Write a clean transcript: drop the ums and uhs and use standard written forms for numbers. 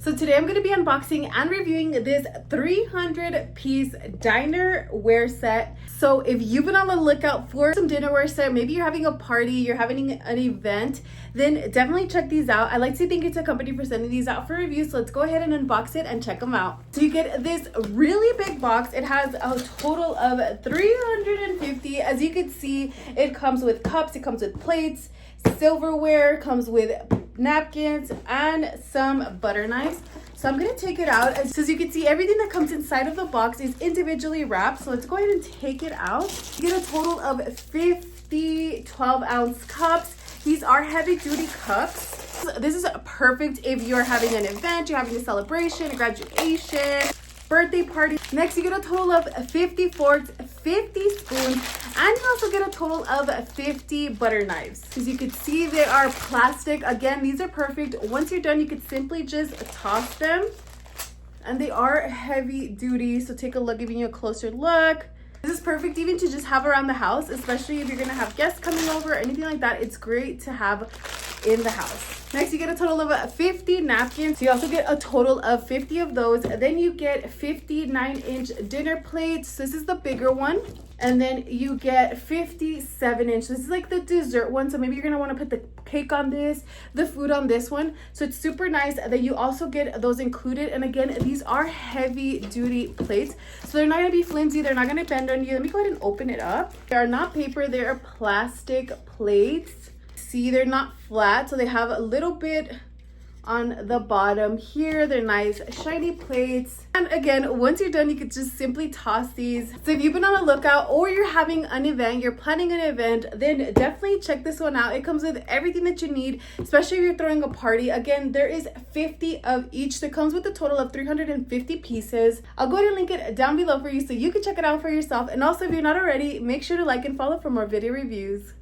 So today I'm going to be unboxing and reviewing this 300-piece dinnerware set. So if you've been on the lookout for some dinnerware set, maybe you're having a party, you're having an event, then definitely check these out. I like to thank It's a company for sending these out for review. So let's go ahead and unbox it and check them out. So you get this really big box. It has a total of 350. As you can see, it comes with cups, it comes with plates, silverware, comes with napkins, and some butter knives. So I'm gonna take it out. So as you can see, everything that comes inside of the box is individually wrapped. So let's go ahead and take it out. You get a total of 50 12-ounce cups. These are heavy duty cups. This is perfect if you're having an event, you're having a celebration, a graduation, birthday party. Next, you get a total of 50 forks, 50 spoons, and you also get a total of 50 butter knives. As you can see, they are plastic. Again, these are perfect. Once you're done, you could simply just toss them. And they are heavy duty, so take a look, giving you a closer look. This is perfect even to just have around the house, especially if you're gonna have guests coming over or anything like that. It's great to have in the house. Next, you get a total of 50 napkins. You also get a total of 50 of those. Then you get 50 9-inch dinner plates. This is the bigger one. And then you get 50 7-inch. This is like the dessert one. So maybe you're gonna wanna put the cake on this, the food on this one. So it's super nice that you also get those included. And again, these are heavy duty plates. So they're not gonna be flimsy. They're not gonna bend on you. Let me go ahead and open it up. They are not paper, they are plastic plates. See, they're not flat, so they have a little bit on the bottom here. They're nice shiny plates. And again, once you're done, you could just simply toss these. So if you've been on the lookout or you're having an event, you're planning an event, then definitely check this one out. It comes with everything that you need, especially if you're throwing a party. Again, there is 50 of each. That comes with a total of 350 pieces. I'll go ahead and link it down below for you so you can check it out for yourself. And also, if you're not already, make sure to like and follow for more video reviews.